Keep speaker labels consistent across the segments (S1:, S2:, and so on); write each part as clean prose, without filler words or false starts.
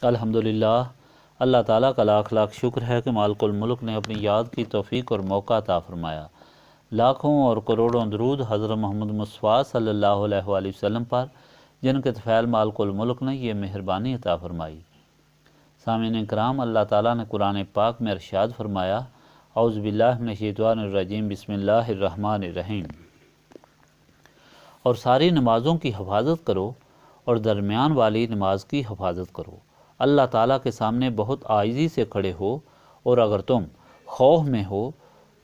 S1: الحمدللہ، اللہ تعالیٰ کا لاکھ لاکھ شکر ہے کہ مالک الملک نے اپنی یاد کی توفیق اور موقع عطا فرمایا۔ لاکھوں اور کروڑوں درود حضرت محمد مصطفیٰ صلی اللہ علیہ وآلہ وسلم پر، جن کے طفیل مالک الملک نے یہ مہربانی عطا فرمائی۔ سامعین کرام، اللہ تعالیٰ نے قرآن پاک میں ارشاد فرمایا، اعوذ باللہ من الشیطان الرجیم، بسم اللہ الرحمن الرحیم، اور ساری نمازوں کی حفاظت کرو اور درمیان والی نماز کی حفاظت کرو۔ اللہ تعالیٰ کے سامنے بہت عاجزی سے کھڑے ہو، اور اگر تم خوف میں ہو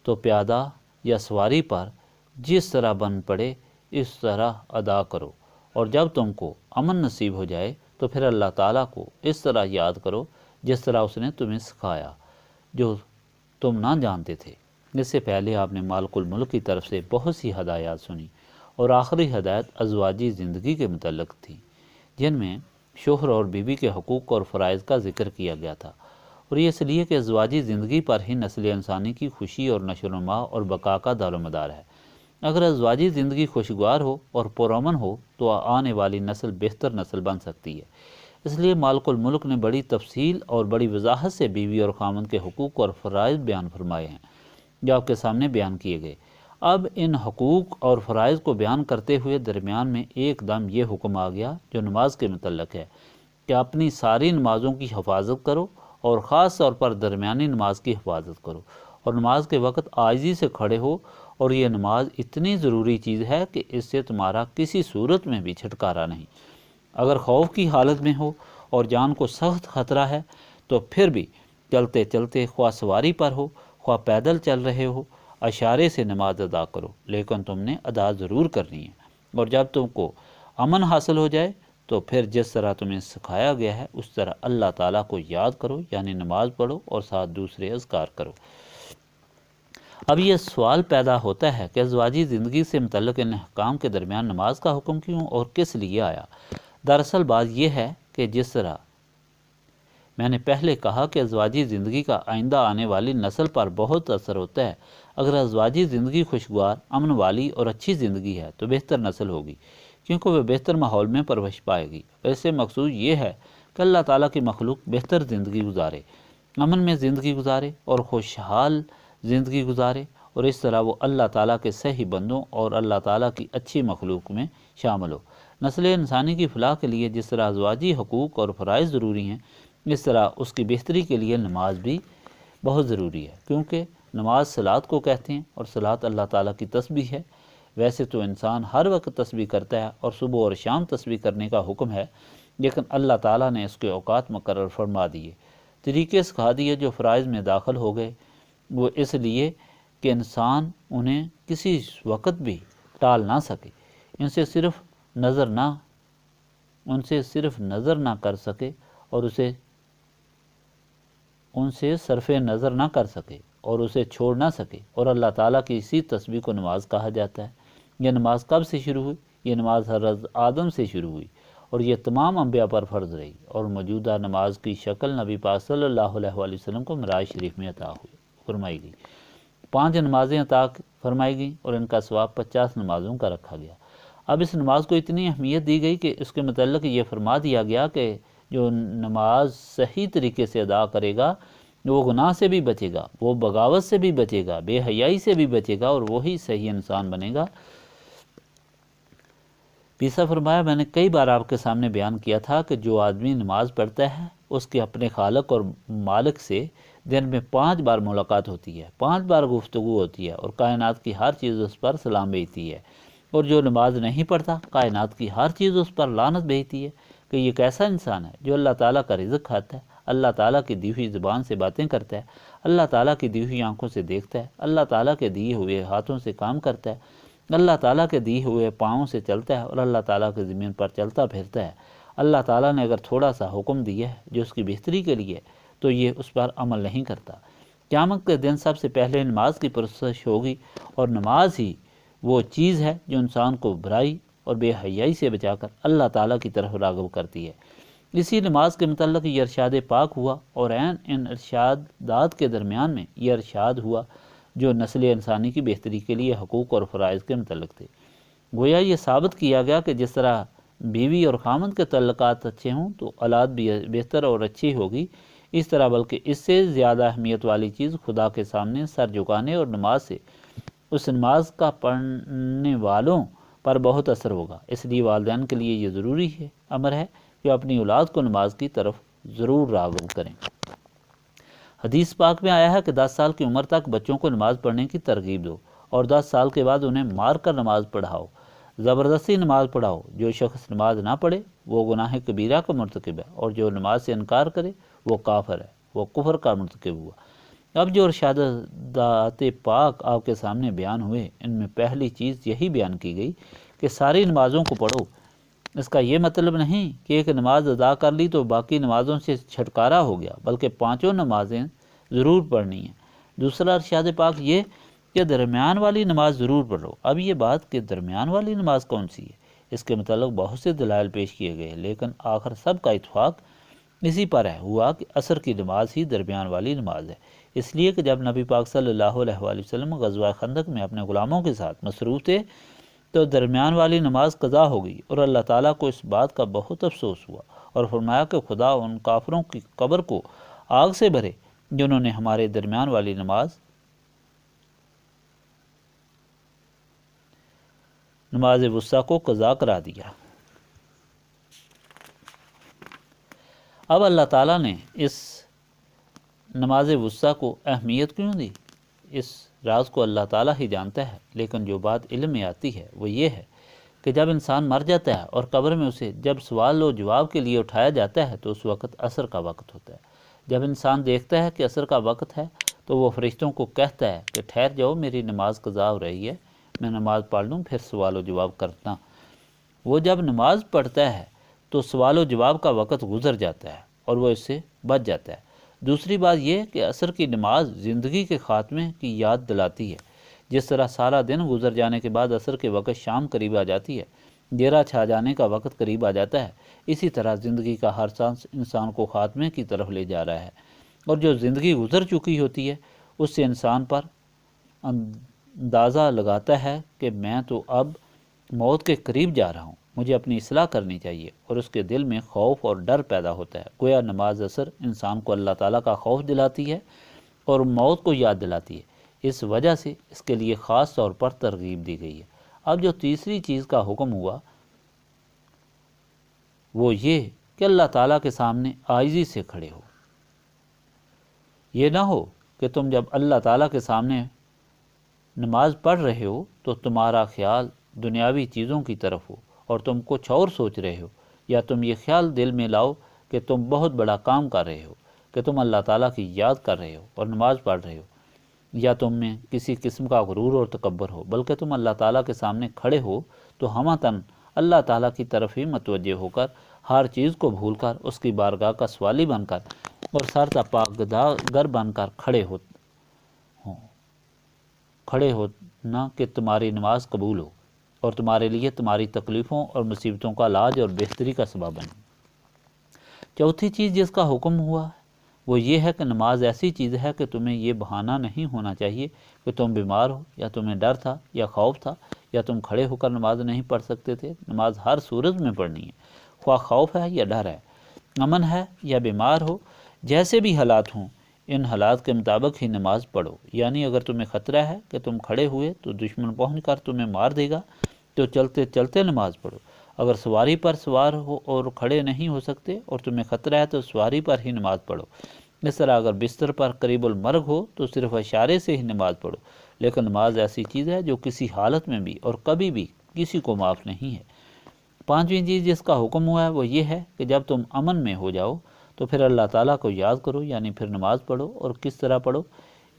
S1: تو پیادہ یا سواری پر جس طرح بن پڑے اس طرح ادا کرو، اور جب تم کو امن نصیب ہو جائے تو پھر اللہ تعالیٰ کو اس طرح یاد کرو جس طرح اس نے تمہیں سکھایا جو تم نہ جانتے تھے۔ اس سے پہلے آپ نے مالک الملک کی طرف سے بہت سی ہدایات سنی، اور آخری ہدایت ازواجی زندگی کے متعلق تھی، جن میں شوہر اور بیوی کے حقوق اور فرائض کا ذکر کیا گیا تھا، اور یہ اس لیے کہ ازواجی زندگی پر ہی نسل انسانی کی خوشی اور نشو و نما اور بقا کا دار و مدار ہے۔ اگر ازواجی زندگی خوشگوار ہو اور پرامن ہو تو آنے والی نسل بہتر نسل بن سکتی ہے۔ اس لیے مالک الملک نے بڑی تفصیل اور بڑی وضاحت سے بیوی اور خامند کے حقوق اور فرائض بیان فرمائے ہیں، جو آپ کے سامنے بیان کیے گئے۔ اب ان حقوق اور فرائض کو بیان کرتے ہوئے درمیان میں ایک دم یہ حکم آ گیا جو نماز کے متعلق ہے کہ اپنی ساری نمازوں کی حفاظت کرو، اور خاص طور پر درمیانی نماز کی حفاظت کرو، اور نماز کے وقت عاجزی سے کھڑے ہو، اور یہ نماز اتنی ضروری چیز ہے کہ اس سے تمہارا کسی صورت میں بھی چھٹکارا نہیں۔ اگر خوف کی حالت میں ہو اور جان کو سخت خطرہ ہے تو پھر بھی چلتے چلتے، خواہ سواری پر ہو خواہ پیدل چل رہے ہو، اشارے سے نماز ادا کرو، لیکن تم نے ادا ضرور کرنی ہے۔ اور جب تم کو امن حاصل ہو جائے تو پھر جس طرح تمہیں سکھایا گیا ہے اس طرح اللہ تعالیٰ کو یاد کرو، یعنی نماز پڑھو اور ساتھ دوسرے اذکار کرو۔ اب یہ سوال پیدا ہوتا ہے کہ ازواجی زندگی سے متعلق ان احکام کے درمیان نماز کا حکم کیوں اور کس لیے آیا؟ دراصل بات یہ ہے کہ جس طرح میں نے پہلے کہا کہ ازواجی زندگی کا آئندہ آنے والی نسل پر بہت اثر ہوتا ہے۔ اگر ازواجی زندگی خوشگوار، امن والی اور اچھی زندگی ہے تو بہتر نسل ہوگی، کیونکہ وہ بہتر ماحول میں پرورش پائے گی۔ ویسے مقصود یہ ہے کہ اللہ تعالیٰ کی مخلوق بہتر زندگی گزارے، امن میں زندگی گزارے اور خوشحال زندگی گزارے، اور اس طرح وہ اللہ تعالیٰ کے صحیح بندوں اور اللہ تعالیٰ کی اچھی مخلوق میں شامل ہو۔ نسل انسانی کی فلاح کے لیے جس طرح ازواجی حقوق اور فرائض ضروری ہیں، اس طرح اس کی بہتری کے لیے نماز بھی بہت ضروری ہے، کیونکہ نماز صلاۃ کو کہتے ہیں، اور صلاۃ اللہ تعالیٰ کی تسبیح ہے۔ ویسے تو انسان ہر وقت تسبیح کرتا ہے اور صبح اور شام تسبیح کرنے کا حکم ہے، لیکن اللہ تعالیٰ نے اس کے اوقات مقرر فرما دیے، طریقے سکھا دیے جو فرائض میں داخل ہو گئے، وہ اس لیے کہ انسان انہیں کسی وقت بھی ٹال نہ سکے، ان سے صرف نظر نہ کر سکے اور ان سے صرف نظر نہ کر سکے اور اسے چھوڑ نہ سکے، اور اللہ تعالیٰ کی اسی تسبیح کو نماز کہا جاتا ہے۔ یہ نماز کب سے شروع ہوئی؟ یہ نماز حضرت آدم سے شروع ہوئی، اور یہ تمام انبیاء پر فرض رہی، اور موجودہ نماز کی شکل نبی پاک صلی اللہ علیہ وآلہ وسلم کو معراج شریف میں عطا فرمائی گئی۔ 5 نمازیں عطا فرمائی گئیں اور ان کا ثواب 50 نمازوں کا رکھا گیا۔ اب اس نماز کو اتنی اہمیت دی گئی کہ اس کے متعلق یہ فرما دیا گیا کہ جو نماز صحیح طریقے سے ادا کرے گا وہ گناہ سے بھی بچے گا، وہ بغاوت سے بھی بچے گا، بے حیائی سے بھی بچے گا، اور وہی صحیح انسان بنے گا۔ پیسا فرمایا، میں نے کئی بار آپ کے سامنے بیان کیا تھا کہ جو آدمی نماز پڑھتا ہے اس کے اپنے خالق اور مالک سے دن میں 5 بار ملاقات ہوتی ہے، 5 بار گفتگو ہوتی ہے، اور کائنات کی ہر چیز اس پر سلام بھیجتی ہے۔ اور جو نماز نہیں پڑھتا، کائنات کی ہر چیز اس پر لعنت بھیجتی ہے کہ یہ کیسا انسان ہے جو اللہ تعالیٰ کا رزق کھاتا ہے، اللہ تعالیٰ کی دی ہوئی زبان سے باتیں کرتا ہے، اللہ تعالیٰ کی دی ہوئی آنکھوں سے دیکھتا ہے، اللہ تعالیٰ کے دیے ہوئے ہاتھوں سے کام کرتا ہے، اللہ تعالیٰ کے دیے ہوئے پاؤں سے چلتا ہے، اور اللہ تعالیٰ کی زمین پر چلتا پھرتا ہے۔ اللہ تعالیٰ نے اگر تھوڑا سا حکم دیا ہے جو اس کی بہتری کے لیے تو یہ اس پر عمل نہیں کرتا۔ قیامت کے دن سب سے پہلے نماز کی پرستش ہوگی، اور نماز ہی وہ چیز ہے جو انسان کو برائی اور بے حیائی سے بچا کر اللہ تعالیٰ کی طرف راغب کرتی ہے۔ اسی نماز کے متعلق یہ ارشاد پاک ہوا، اور ان ارشادات کے درمیان میں یہ ارشاد ہوا جو نسل انسانی کی بہتری کے لیے حقوق اور فرائض کے متعلق تھے۔ گویا یہ ثابت کیا گیا کہ جس طرح بیوی اور خامند کے تعلقات اچھے ہوں تو اولاد بھی بہتر اور اچھی ہوگی۔ اس طرح بلکہ اس سے زیادہ اہمیت والی چیز خدا کے سامنے سر جھکانے اور نماز سے اس نماز کا پڑھنے والوں پر بہت اثر ہوگا۔ اس لیے والدین کے لیے یہ ضروری امر ہے کہ اپنی اولاد کو نماز کی طرف ضرور راغب کریں۔ حدیث پاک میں آیا ہے کہ 10 سال کی عمر تک بچوں کو نماز پڑھنے کی ترغیب دو اور 10 سال کے بعد انہیں مار کر نماز پڑھاؤ، زبردستی نماز پڑھاؤ۔ جو شخص نماز نہ پڑھے وہ گناہ کبیرہ کا مرتکب ہے، اور جو نماز سے انکار کرے وہ کافر ہے، وہ کفر کا مرتکب ہوا۔ اب جو ارشادات پاک آپ کے سامنے بیان ہوئے، ان میں پہلی چیز یہی بیان کی گئی کہ ساری نمازوں کو پڑھو۔ اس کا یہ مطلب نہیں کہ ایک نماز ادا کر لی تو باقی نمازوں سے چھٹکارا ہو گیا، بلکہ 5 نمازیں ضرور پڑھنی ہیں۔ دوسرا ارشاد پاک یہ کہ درمیان والی نماز ضرور پڑھو۔ اب یہ بات کہ درمیان والی نماز کون سی ہے، اس کے متعلق بہت سے دلائل پیش کیے گئے، لیکن آخر سب کا اتفاق اسی پر ہوا کہ عصر کی نماز ہی درمیان والی نماز ہے، اس لیے کہ جب نبی پاک صلی اللہ علیہ وآلہ وسلم غزوہ خندق میں اپنے غلاموں کے ساتھ مصروف تھے تو درمیان والی نماز قضا ہو گئی، اور اللہ تعالیٰ کو اس بات کا بہت افسوس ہوا اور فرمایا کہ خدا ان کافروں کی قبر کو آگ سے بھرے جنہوں نے ہمارے درمیان والی نماز وسطیٰ کو قضا کرا دیا۔ اب اللہ تعالیٰ نے اس نماز وسطیٰ کو اہمیت کیوں دی؟ اس راز کو اللہ تعالیٰ ہی جانتا ہے، لیکن جو بات علم میں آتی ہے وہ یہ ہے کہ جب انسان مر جاتا ہے اور قبر میں اسے جب سوال و جواب کے لیے اٹھایا جاتا ہے تو اس وقت عصر کا وقت ہوتا ہے۔ جب انسان دیکھتا ہے کہ عصر کا وقت ہے تو وہ فرشتوں کو کہتا ہے کہ ٹھہر جاؤ، میری نماز قضا ہو رہی ہے، میں نماز پڑھ لوں پھر سوال و جواب کرتا۔ وہ جب نماز پڑھتا ہے تو سوال و جواب کا وقت گزر جاتا ہے اور وہ اس سے بچ جاتا ہے۔ دوسری بات یہ کہ عصر کی نماز زندگی کے خاتمے کی یاد دلاتی ہے۔ جس طرح سارا دن گزر جانے کے بعد عصر کے وقت شام قریب آ جاتی ہے، دیرا چھا جانے کا وقت قریب آ جاتا ہے، اسی طرح زندگی کا ہر سانس انسان کو خاتمے کی طرف لے جا رہا ہے، اور جو زندگی گزر چکی ہوتی ہے اس سے انسان پر اندازہ لگاتا ہے کہ میں تو اب موت کے قریب جا رہا ہوں، مجھے اپنی اصلاح کرنی چاہیے، اور اس کے دل میں خوف اور ڈر پیدا ہوتا ہے۔ گویا نماز عصر انسان کو اللہ تعالیٰ کا خوف دلاتی ہے اور موت کو یاد دلاتی ہے، اس وجہ سے اس کے لیے خاص طور پر ترغیب دی گئی ہے۔ اب جو تیسری چیز کا حکم ہوا وہ یہ کہ اللہ تعالیٰ کے سامنے عاجزی سے کھڑے ہو۔ یہ نہ ہو کہ تم جب اللہ تعالیٰ کے سامنے نماز پڑھ رہے ہو تو تمہارا خیال دنیاوی چیزوں کی طرف ہو اور تم کچھ اور سوچ رہے ہو، یا تم یہ خیال دل میں لاؤ کہ تم بہت بڑا کام کر رہے ہو، کہ تم اللہ تعالیٰ کی یاد کر رہے ہو اور نماز پڑھ رہے ہو، یا تم میں کسی قسم کا غرور اور تکبر ہو، بلکہ تم اللہ تعالیٰ کے سامنے کھڑے ہو تو ہمتاً اللہ تعالیٰ کی طرف ہی متوجہ ہو کر، ہر چیز کو بھول کر، اس کی بارگاہ کا سوالی بن کر اور سر تپاک گر بن کر کھڑے ہونا کہ تمہاری نماز قبول ہو اور تمہارے لیے تمہاری تکلیفوں اور مصیبتوں کا علاج اور بہتری کا سبب بنے۔ چوتھی چیز جس کا حکم ہوا وہ یہ ہے کہ نماز ایسی چیز ہے کہ تمہیں یہ بہانہ نہیں ہونا چاہیے کہ تم بیمار ہو، یا تمہیں ڈر تھا یا خوف تھا، یا تم کھڑے ہو کر نماز نہیں پڑھ سکتے تھے۔ نماز ہر صورت میں پڑھنی ہے، خواہ خوف ہے یا ڈر ہے، امن ہے یا بیمار ہو، جیسے بھی حالات ہوں ان حالات کے مطابق ہی نماز پڑھو۔ یعنی اگر تمہیں خطرہ ہے کہ تم کھڑے ہوئے تو دشمن پہنچ کر تمہیں مار دے گا تو چلتے چلتے نماز پڑھو۔ اگر سواری پر سوار ہو اور کھڑے نہیں ہو سکتے اور تمہیں خطرہ ہے تو سواری پر ہی نماز پڑھو۔ اس طرح اگر بستر پر قریب المرگ ہو تو صرف اشارے سے ہی نماز پڑھو، لیکن نماز ایسی چیز ہے جو کسی حالت میں بھی اور کبھی بھی کسی کو معاف نہیں ہے۔ پانچویں چیز جس کا حکم ہوا ہے وہ یہ ہے کہ جب تم امن میں ہو جاؤ تو پھر اللہ تعالیٰ کو یاد کرو، یعنی پھر نماز پڑھو، اور کس طرح پڑھو؟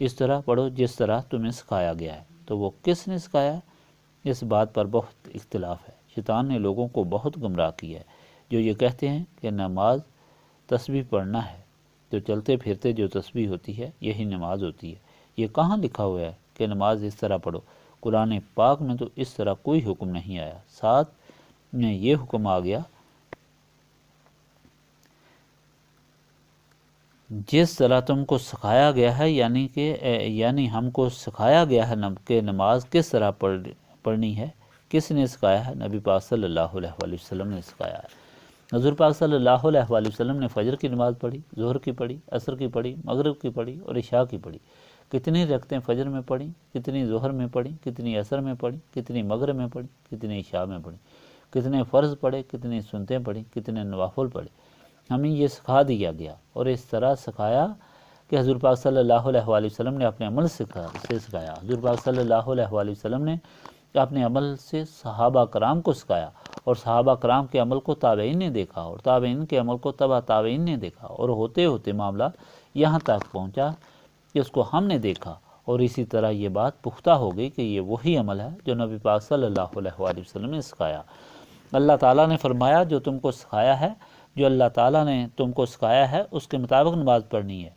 S1: اس طرح پڑھو جس طرح تمہیں سکھایا گیا ہے۔ تو وہ کس نے سکھایا ہے؟ اس بات پر بہت اختلاف ہے۔ شیطان نے لوگوں کو بہت گمراہ کیا ہے جو یہ کہتے ہیں کہ نماز تسبیح پڑھنا ہے، تو چلتے پھرتے جو تسبیح ہوتی ہے یہی نماز ہوتی ہے۔ یہ کہاں لکھا ہوا ہے کہ نماز اس طرح پڑھو؟ قرآن پاک میں تو اس طرح کوئی حکم نہیں آیا۔ ساتھ میں یہ حکم آ گیا جس طرح تم کو سکھایا گیا ہے، یعنی ہم کو سکھایا گیا ہے کہ نماز کس طرح پڑھنی ہے، کس نے سکھایا ہے؟ نبی پاک صلی اللہ علیہ وآلہ وسلم نے سکھایا ہے۔ حضور پاک صلی اللہ علیہ وآلہ وسلم نے فجر کی نماز پڑھی، ظہر کی پڑھی، عصر کی پڑھی، مغرب کی پڑھی اور عشاء کی پڑھی۔ کتنی رکعتیں فجر میں پڑھی، کتنی ظہر میں پڑھی، کتنی عصر میں پڑھی، کتنی مغرب میں پڑھی، کتنی عشاء میں پڑھی، کتنے فرض پڑھے، کتنی سنتیں پڑھی، کتنے نوافل پڑھے۔ ہمیں یہ سکھا دیا گیا اور اس طرح سکھایا کہ حضور پاک صلی اللہ علیہ وآلہ وسلم نے اپنے عمل سے سکھایا۔ حضور پاک صلی اللہ علیہ وآلہ وسلم نے اپنے عمل سے صحابہ کرام کو سکھایا، اور صحابہ کرام کے عمل کو تابعین نے دیکھا، اور تابعین کے عمل کو تبع تابعین نے دیکھا، اور ہوتے ہوتے معاملہ یہاں تک پہنچا کہ اس کو ہم نے دیکھا، اور اسی طرح یہ بات پختہ ہو گئی کہ یہ وہی عمل ہے جو نبی پاک صلی اللہ علیہ وآلہ وسلم نے سکھایا۔ اللہ تعالیٰ نے فرمایا جو تم کو سکھایا ہے، جو اللہ تعالیٰ نے تم کو سکھایا ہے اس کے مطابق نماز پڑھنی ہے۔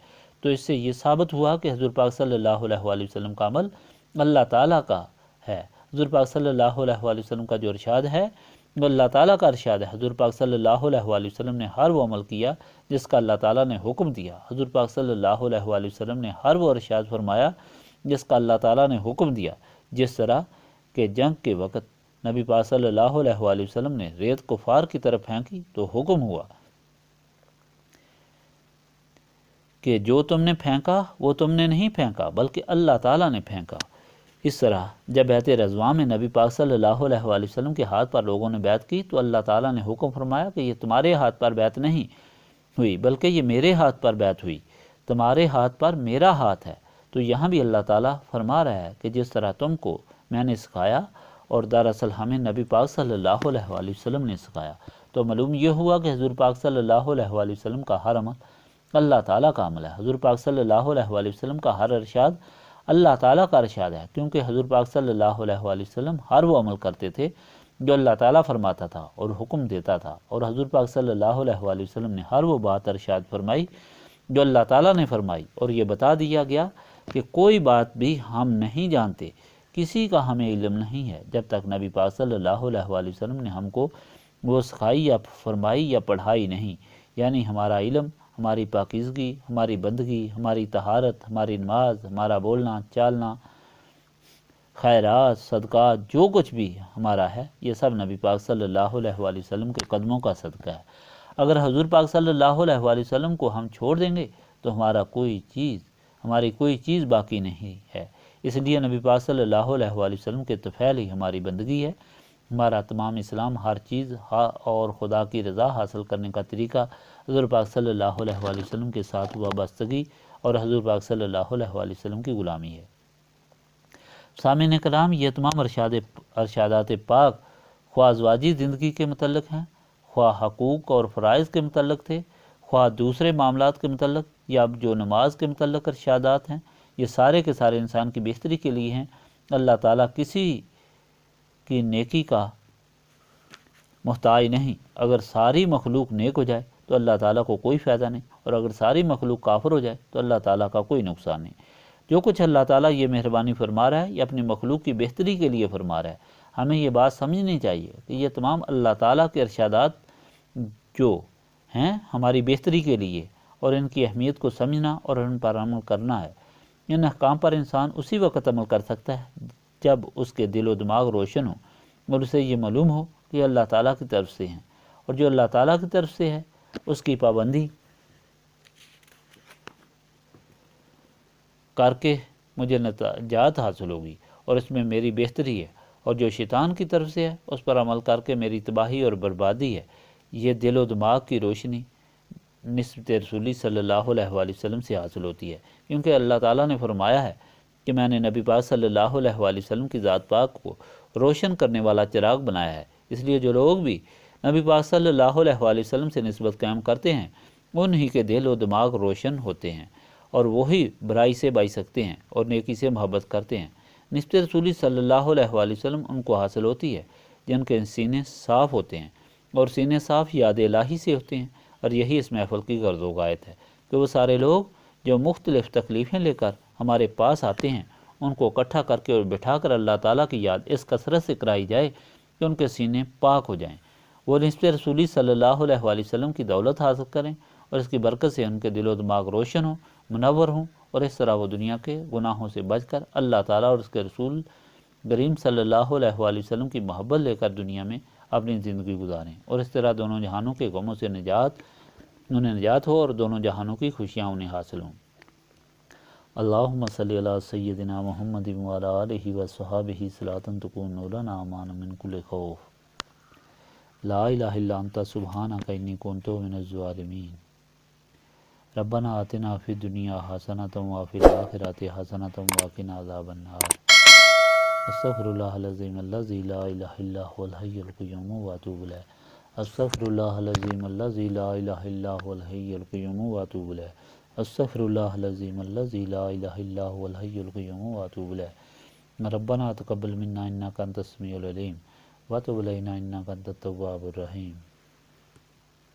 S1: تو اس سے یہ ثابت ہوا کہ حضور پاک صلی اللہ علیہ وآلہ وسلم کا عمل اللہ تعالیٰ کا ہے۔ حضور پاک صلی اللہ علیہ وآلہ وسلم کا جو ارشاد ہے وہ اللہ تعالیٰ کا ارشاد ہے۔ حضور پاک صلی اللہ علیہ وآلہ وسلم نے ہر وہ عمل کیا جس کا اللہ تعالیٰ نے حکم دیا۔ حضور پاک صلی اللہ علیہ وآلہ وسلم نے ہر وہ ارشاد فرمایا جس کا اللہ تعالیٰ نے حکم دیا۔ جس طرح کہ جنگ کے وقت نبی پاک صلی اللہ علیہ وآلہ وسلم نے ریت کفار کی طرف پھینکی تو حکم ہوا کہ جو تم نے پھینکا وہ تم نے نہیں پھینکا بلکہ اللہ تعالیٰ نے پھینکا۔ اس طرح جب بیعت رضوان میں نبی پاک صلی اللہ علیہ وآلہ وسلم کے ہاتھ پر لوگوں نے بیعت کی تو اللہ تعالیٰ نے حکم فرمایا کہ یہ تمہارے ہاتھ پر بیعت نہیں ہوئی بلکہ یہ میرے ہاتھ پر بیعت ہوئی، تمہارے ہاتھ پر میرا ہاتھ ہے۔ تو یہاں بھی اللہ تعالیٰ فرما رہا ہے کہ جس طرح تم کو میں نے سکھایا اور دراصل ہمیں نبی پاک صلی اللہ علیہ وآلہ وسلم نے سکھایا، تو معلوم یہ ہوا کہ حضور پاک صلی اللہ علیہ وآلہ وسلم کا ہر عمل اللہ تعالیٰ کا عمل ہے۔ حضور پاک صلی اللہ علیہ وآلہ وسلم کا ہر ارشاد اللہ تعالیٰ کا ارشاد ہے، کیونکہ حضور پاک صلی اللہ علیہ وآلہ وسلم ہر وہ عمل کرتے تھے جو اللہ تعالیٰ فرماتا تھا اور حکم دیتا تھا، اور حضور پاک صلی اللہ علیہ وآلہ وسلم نے ہر وہ بات ارشاد فرمائی جو اللہ تعالیٰ نے فرمائی، اور یہ بتا دیا گیا کہ کوئی بات بھی ہم نہیں جانتے، کسی کا ہمیں علم نہیں ہے جب تک نبی پاک صلی اللہ علیہ وآلہ وسلم نے ہم کو وہ سکھائی یا فرمائی یا پڑھائی نہیں۔ یعنی ہمارا علم، ہماری پاکیزگی، ہماری بندگی، ہماری طہارت، ہماری نماز، ہمارا بولنا چالنا، خیرات، صدقات، جو کچھ بھی ہمارا ہے یہ سب نبی پاک صلی اللہ علیہ وآلہ وسلم کے قدموں کا صدقہ ہے۔ اگر حضور پاک صلی اللہ علیہ وآلہ وسلم کو ہم چھوڑ دیں گے تو ہماری کوئی چیز باقی نہیں ہے۔ اس لیے نبی پاک صلی اللہ علیہ وآلہ وسلم کے طفیل ہی ہماری بندگی ہے۔ ہمارا تمام اسلام، ہر چیز اور خدا کی رضا حاصل کرنے کا طریقہ حضور پاک صلی اللہ علیہ وآلہ وسلم کے ساتھ وابستگی اور حضور پاک صلی اللہ علیہ وآلہ وسلم کی غلامی ہے۔ سامعین کرام، یہ تمام ارشادات پاک خواہ ازواجی زندگی کے متعلق ہیں، خواہ حقوق اور فرائض کے متعلق تھے، خواہ دوسرے معاملات کے متعلق، یا جو نماز کے متعلق ارشادات ہیں، یہ سارے کے سارے انسان کی بہتری کے لیے ہیں۔ اللہ تعالیٰ کسی کی نیکی کا محتاج نہیں۔ اگر ساری مخلوق نیک ہو جائے تو اللہ تعالیٰ کو کوئی فائدہ نہیں، اور اگر ساری مخلوق کافر ہو جائے تو اللہ تعالیٰ کا کوئی نقصان نہیں۔ جو کچھ اللہ تعالیٰ یہ مہربانی فرما رہا ہے یہ اپنی مخلوق کی بہتری کے لیے فرما رہا ہے۔ ہمیں یہ بات سمجھنی چاہیے کہ یہ تمام اللہ تعالیٰ کے ارشادات جو ہیں ہماری بہتری کے لیے، اور ان کی اہمیت کو سمجھنا اور ان پر عمل کرنا ہے۔ ان احکام پر انسان اسی وقت عمل کر سکتا ہے جب اس کے دل و دماغ روشن ہو اور اسے یہ معلوم ہو کہ اللہ تعالیٰ کی طرف سے ہیں، اور جو اللہ تعالیٰ کی طرف سے ہے اس کی پابندی کر کے مجھے نجات حاصل ہوگی اور اس میں میری بہتری ہے، اور جو شیطان کی طرف سے ہے اس پر عمل کر کے میری تباہی اور بربادی ہے۔ یہ دل و دماغ کی روشنی نسبت رسولی صلی اللہ علیہ وآلہ وسلم سے حاصل ہوتی ہے، کیونکہ اللہ تعالیٰ نے فرمایا ہے کہ میں نے نبی پاک صلی اللہ علیہ وآلہ وسلم کی ذات پاک کو روشن کرنے والا چراغ بنایا ہے۔ اس لیے جو لوگ بھی نبی پاک صلی اللہ علیہ وآلہ وسلم سے نسبت قائم کرتے ہیں انہی کے دل و دماغ روشن ہوتے ہیں، اور وہی برائی سے بچ سکتے ہیں اور نیکی سے محبت کرتے ہیں۔ نسبت رسولی صلی اللہ علیہ وآلہ وسلم ان کو حاصل ہوتی ہے جن کے سینے صاف ہوتے ہیں، اور سینے صاف یاد الہی سے ہوتے ہیں، اور یہی اس محفل کی غرض و غایت ہے کہ وہ سارے لوگ جو مختلف تکلیفیں لے کر ہمارے پاس آتے ہیں ان کو اکٹھا کر کے اور بٹھا کر اللہ تعالیٰ کی یاد اس کثرت سے کرائی جائے کہ ان کے سینے پاک ہو جائیں، وہ نسبت رسولی صلی اللہ علیہ وآلہ وسلم کی دولت حاصل کریں، اور اس کی برکت سے ان کے دل و دماغ روشن ہوں، منور ہوں، اور اس طرح وہ دنیا کے گناہوں سے بچ کر اللہ تعالیٰ اور اس کے رسول کریم صلی اللہ علیہ وآلہ وسلم کی محبت لے کر دنیا میں اپنی زندگی گزاریں، اور اس طرح دونوں جہانوں کے غموں سے انہیں نجات ہو اور دونوں جہانوں کی خوشیاں انہیں حاصل ہوں۔ اللہم صلی علی سیدنا محمد وعلی آلہ وصحابہ صلاۃ تکون لنا امان من کل خوف۔ لا الہ الا انت سبحانک انی کنت من الظالمین۔ ربنا آتنا فی الدنیا حسنۃ وفی الآخرۃ حسنۃ وقنا عذاب النار۔ استغفر اللہ العظیم الذی لا الہ الا هو الحی القیوم واتوب الیہ۔ استغفر اللہ العظیم الذی لا الہ الا هو الحی القیوم واتوب الیہ۔ استغفر اللہ العظیم الذی لا الہ الا هو الحی القیوم واتوب الیہ۔ ربنا تقبل منا انک انت السمیع العلیم وتب علینا انک انت التواب الرحیم۔